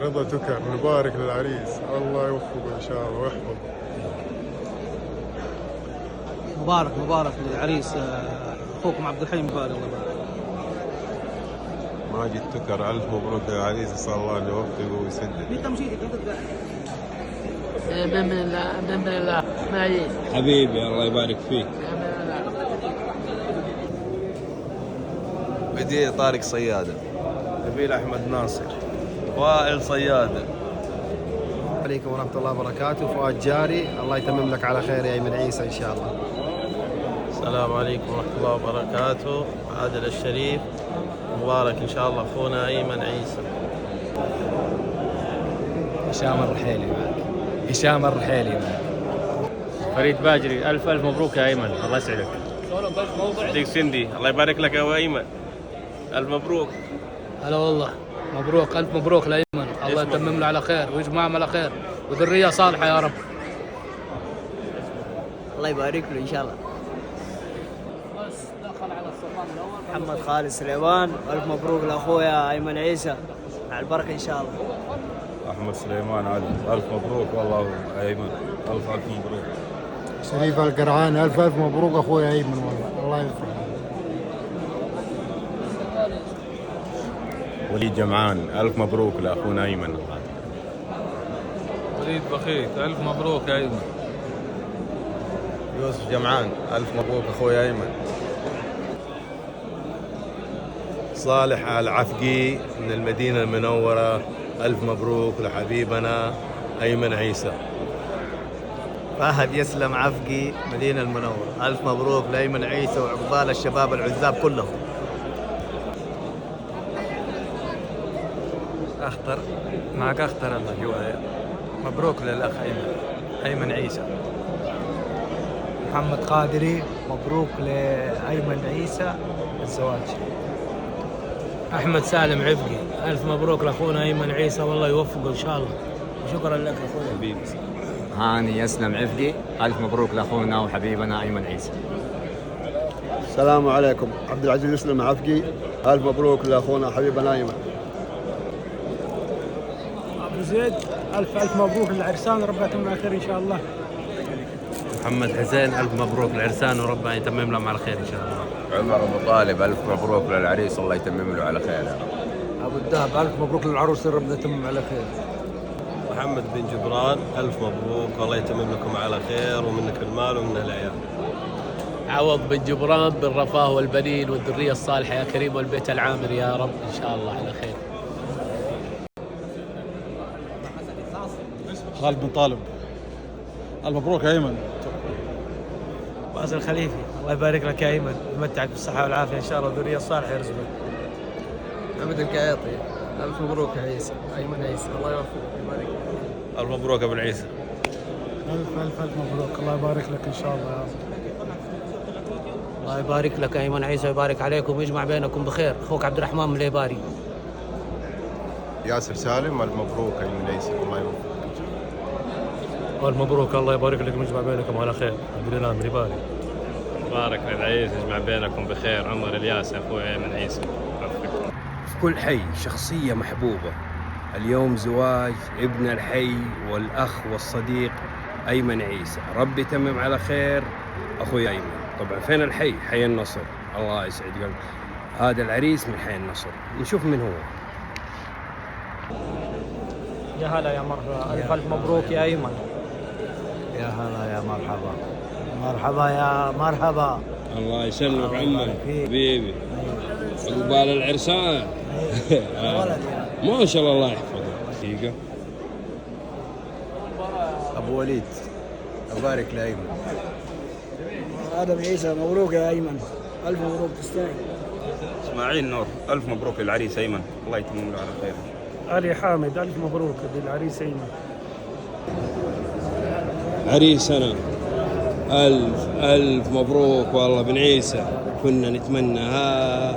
رضا تكر. نبارك للعريس، الله يوفقه إن شاء الله ويحفظه. مبارك للعريس أخوكم عبد الحليم بارك الله يبارك. ماجد تكر، ألف مبروك للعريس، أسأل الله أن يوفقه ويسدد. بإذن الله ماجد حبيبي الله يبارك فيك. بدي طارق صيادة، نبيل أحمد ناصر، وائل صيادة. عليكم ورحمة الله وبركاته. فؤاد جاري، الله يتمم لك على خير يا أيمن عيسى إن شاء الله. السلام عليكم ورحمة الله وبركاته. عادل الشريف، مبارك إن شاء الله أخونا أيمن عيسى. هشام الرحيلي معك. فريد باجري، ألف مبروك يا أيمن، الله يسعدك. صديق سندي، الله يبارك لك يا أيمن، ألف مبروك. هلا والله، مبروك، ألف مبروك لأيمن، الله يتمم له على خير ويجمعهم على خير وذرية صالحة يا رب. الله يبارك له إن شاء الله. محمد خالد سليمان، ألف مبروك لأخويا أيمن عيسى، مع البركة إن شاء الله. أحمد سليمان علي، ألف مبروك والله أيمن، ألف مبروك. شريف القرعان، ألف مبروك أخوي أيمن، والله الله يفرح. وليد جمعان، ألف مبروك لأخونا أيمن. وليد بخيت، ألف مبروك يا أيمن. يوسف جمعان، ألف مبروك أخوي أيمن. صالح العفقي من المدينة المنورة، ألف مبروك لحبيبنا أيمن عيسى. فهد يسلم عفقي، مدينة المنورة، ألف مبروك لأيمن عيسى وعقبال الشباب العزاب كلهم. أخطر الله جوا. مبروك للأخ أيمن عيسى. محمد قادري، مبروك لأيمن عيسى الزواج. أحمد سالم عفقي، ألف مبروك لأخونا أيمن عيسى، والله يوفقه إن شاء الله. شكرا لك أخونا. حبيبي. هاني يسلم عفقي، ألف مبروك لأخونا وحبيبنا أيمن عيسى. السلام عليكم. عبد العزيز يسلم عفقي، ألف مبروك لأخونا حبيبنا أيمن. أبو زيد، ألف مبروك للعرسان، ربنا يتمم على خير إن شاء الله. محمد حسين، ألف مبروك للعرسان وربنا يتمم لهم على خير إن شاء الله. عمر أبو طالب، ألف مبروك للعريس، الله يتمم له على خير. أبو الدهب، ألف مبروك للعروس، ربنا يتمم على خير. محمد بن جبران، ألف مبروك والله يتمم لكم على خير، ومنك المال ومن العيال. عوض بن جبران، بالرفاه والبنين والذرية الصالحة يا كريم، والبيت العامر يا رب إن شاء الله على خير. خالد بن طالب، ألف مبروك يا أيمن. باز الخليفي، الله يبارك لك يا أيمن، يمتعك بالصحة والعافية إن شاء الله، الذرية الصالحة يرزقك. محمد القياطي، ألف مبروك يا عيسى، أيمن عيسى، الله يوفقك ويبارك لك. ألف مبروك أبو العيسى. ألف مبروك، الله يبارك لك إن شاء الله يا رب. الله يبارك لك يا أيمن عيسى ويبارك عليكم ويجمع بينكم بخير. أخوك عبد الرحمن من الإباري. ياسر سالم، ألف مبروك أيمن عيسى، الله يوفقك. ألف مبروك، الله يبارك لكم ويجمع بينكم على خير. عبد الله من الإباري. مبارك للعريس، يجمع بينكم بخير. عمر الياس أخوي أيمن عيسى. في كل حي شخصية محبوبة. اليوم زواج ابن الحي والأخ والصديق أيمن عيسى، ربي يتمم على خير أخوي أيمن. طبعا فين الحي؟ حي النصر، الله يسعد قلبك. هذا العريس من حي النصر، نشوف من هو. يا هلا يا مرحبا، ألف مبروك يا أيمن. يا هلا يا مرحبا، مرحبا يا مرحبا. الله يسلمك عمي حبيبي، عقبال العرسان. ما شاء الله، الله يحفظه. دقيقة. أبو وليد، أبارك لأيمن. آدم عيسى، مبروك يا أيمن، ألف مبروك تستاهل. إسماعيل نور، ألف مبروك للعريس أيمن، الله يتمم له على خير. علي حامد، ألف مبروك للعريس أيمن. عريسنا، ألف مبروك والله بن عيسى. كنا نتمنى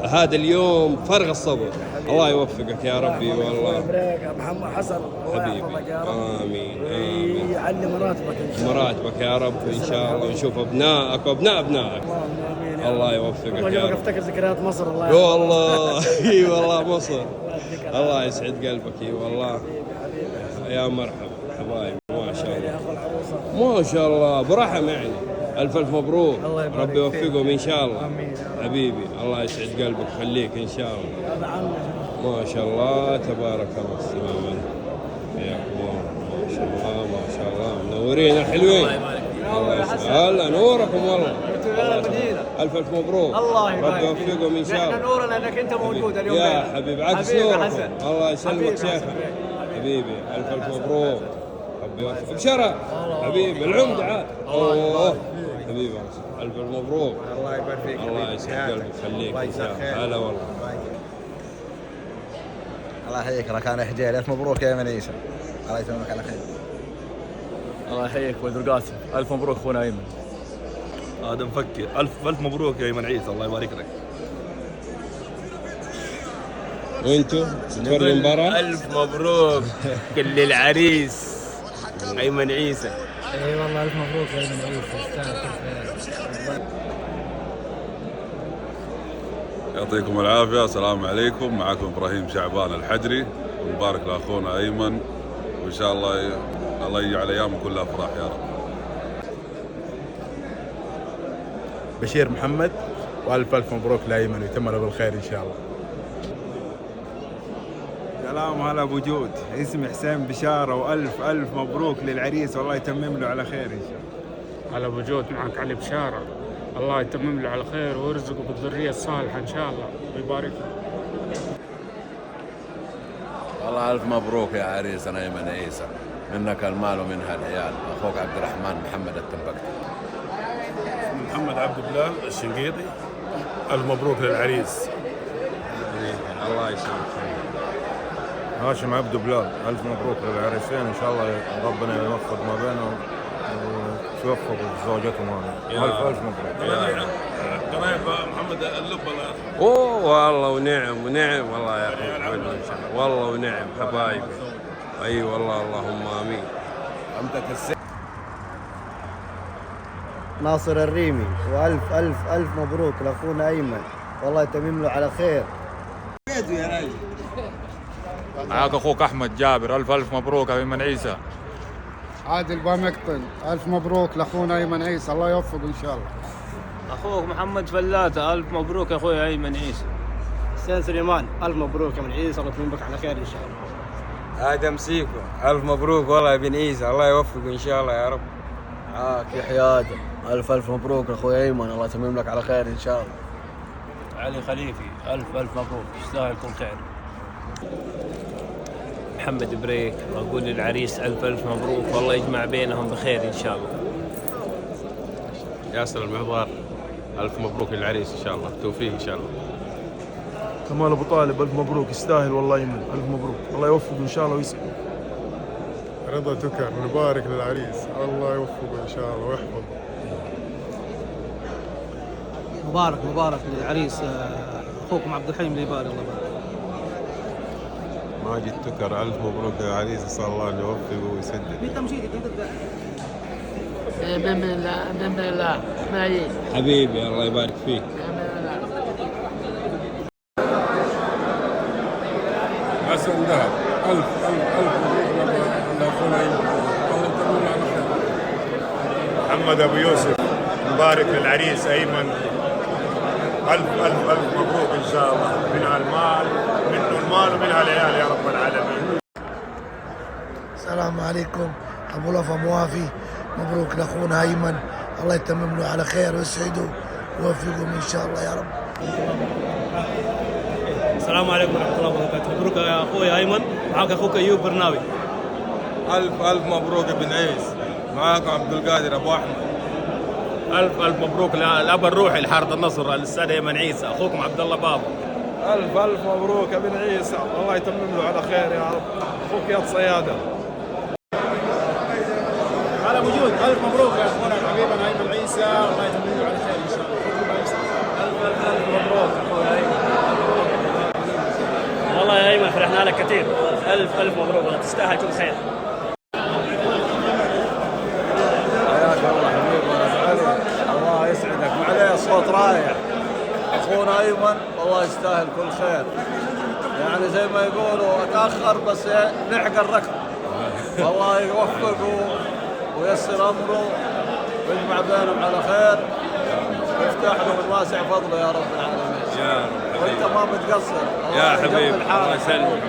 هذا اليوم فرغ الصبر. الله يوفقك يا ربي والله. يا محمد حسن، حبيبي، آمين آمين. يعلي مراتبك إن شاء الله. مراتبك يا رب إن شاء الله، ونشوف أبنائك وأبناء أبنائك. الله يوفقك يا رب. افتكر ذكريات مصر. الله والله اي والله مصر. الله يسعد قلبك. اي والله يا مرحبا حبايبي، ما شاء الله ما شاء الله برحم يعني. الف مبروك، ربي يوفقهم ان شاء الله. حبيبي الله يسعد قلبك، خليك ان شاء الله. ما شاء الله تبارك الله. السلام عليكم. ما شاء الله ما شاء الله، منورين الحلوين. الله يسعد. هلا نوركم والله. الف مبروك، الله يبارك ربي يوفقهم ان شاء الله. نحن نورنا انك انت موجود اليوم يا حبيبي عكس نوركم. الله يسلمك شيخ حبيبي. الف مبروك، ربي يوفقك. ابشر حبيبي العمد عاد. اوه حبيبي الف مبروك. الله يبارك فيك. الله يسعد قلبك، خليك ان شاء الله. هلا والله. الله يحييك ركان حجيل، الف مبروك يا ايمن عيسى، الله يتممك على خير. الله يحييك ولد القاسم، الف مبروك اخونا ايمن. هذا مفكر. الف مبروك يا ايمن عيسى، الله يبارك لك. وانتو تتفرجوا المباراة؟ الف مبروك كل العريس ايمن عيسى. اي والله الف مبروك يا ايمن عيسى، يستاهل. يعطيكم العافيه. السلام عليكم، معكم ابراهيم شعبان الحجري، ونبارك لاخونا ايمن، وان شاء الله الله يجعل ايامه كلها افراح يا رب. بشير محمد، والف مبروك لايمن ويتم له بالخير ان شاء الله. سلام على ابو جود، اسمي حسين بشاره، والف مبروك للعريس، والله يتمم له على خير ان شاء الله. على ابو جود معك علي بشاره، الله يتمم له على خير ويرزقه بالذريه الصالحه ان شاء الله ويبارك له. والله الف مبروك يا عريسنا ايمن عيسى، منك المال ومنها العيال. اخوك عبد الرحمن محمد التنبكتي. محمد عبد الله الشنقيطي، الف مبروك للعريس. الله يسلمك. هاشم عبد بلال، الف مبروك للعريسين، ان شاء الله ربنا يوفق ما بينهم ويوفق زوجتهم. الف مبروك. قريب محمد اللب. اوه والله ونعم والله يا اخي، والله ونعم حبايبي. اي والله اللهم امين. ناصر الريمي، والف الف الف مبروك لاخونا ايمن، والله يتمم له على خير. معاك اخوك احمد جابر، الف مبروك يا ايمن عيسى. عادل بامقطن، الف مبروك لاخونا ايمن عيسى، الله يوفقه ان شاء الله. اخوك محمد فلاته، الف مبروك يا اخوي ايمن عيسى. حسين سليمان، الف مبروك يا ابن عيسى، الله يتممك على خير ان شاء الله. ادم سيكو، الف مبروك والله يا ابن عيسى، الله يوفقه ان شاء الله يا رب. يحيى ادم، الف مبروك لاخوي ايمن، الله يتمم لك على خير ان شاء الله. علي خليفي، الف مبروك، يستاهل كل خير. محمد بريك، اقول للعريس الف مبروك، والله يجمع بينهم بخير ان شاء الله. ياسر المحضار، الف مبروك للعريس ان شاء الله، توفيق ان شاء الله. كمال ابو طالب، الف مبروك، يستاهل والله يمن، الف مبروك، الله يوفقه ان شاء الله ويسعده. رضا تكر، نبارك للعريس، الله يوفقه ان شاء الله ويحفظه. مبارك للعريس اخوكم عبد الحليم ليباري، الله يبارك. ماجد تكر، الف مبروك للعريس، اسال الله ان يوفقه ويسدد. بإذن الله ماجد حبيبي الله يبارك فيك. حسن ذهب، الف مبروك لاخونا ايمن، الله يتمم على خير. محمد ابو يوسف، مبارك للعريس ايمن، الف مبروك ان شاء الله، منها المال ومنها العيال يا رب العالمين. السلام عليكم، ابو لفا موافي، مبروك لاخونا ايمن، الله يتمم له على خير ويسعده ويوفقهم ان شاء الله يا رب. السلام عليكم ورحمه الله وبركاته، مبروك يا اخوي ايمن، معك اخوك ايوب برناوي. الف مبروك يا بن عيس، معاك عبد القادر ابو احمد. الف مبروك للاب الروحي لحاره النصر الاستاذ ايمن عيسى، اخوكم عبد الله بابا. الف مبروك يا بن عيسى، الله يتمم له على خير يا رب. اخوك يا صياده. على وجود، الف مبروك يا اخونا حبيبنا ايمن عيسى، الله يتمم له على خير ان شاء الله. الف مبروك اخونا ايمن. والله يا ايمن فرحنا لك كثير، الف مبروك، والله تستاهل كل خير. حياك الله حبيبنا ابو علي، الله يسعدك، وعليه صوت رايح اخونا ايمن، والله يستاهل كل خير يعني زي ما يقولوا اتاخر بس لحق الركب. والله يوفقه وييسر امره ويجمع بينهم على خير ويفتح له من واسع فضله يا رب العالمين. يا رب وانت ما متقصر. يا حبيبي الله يسلمك.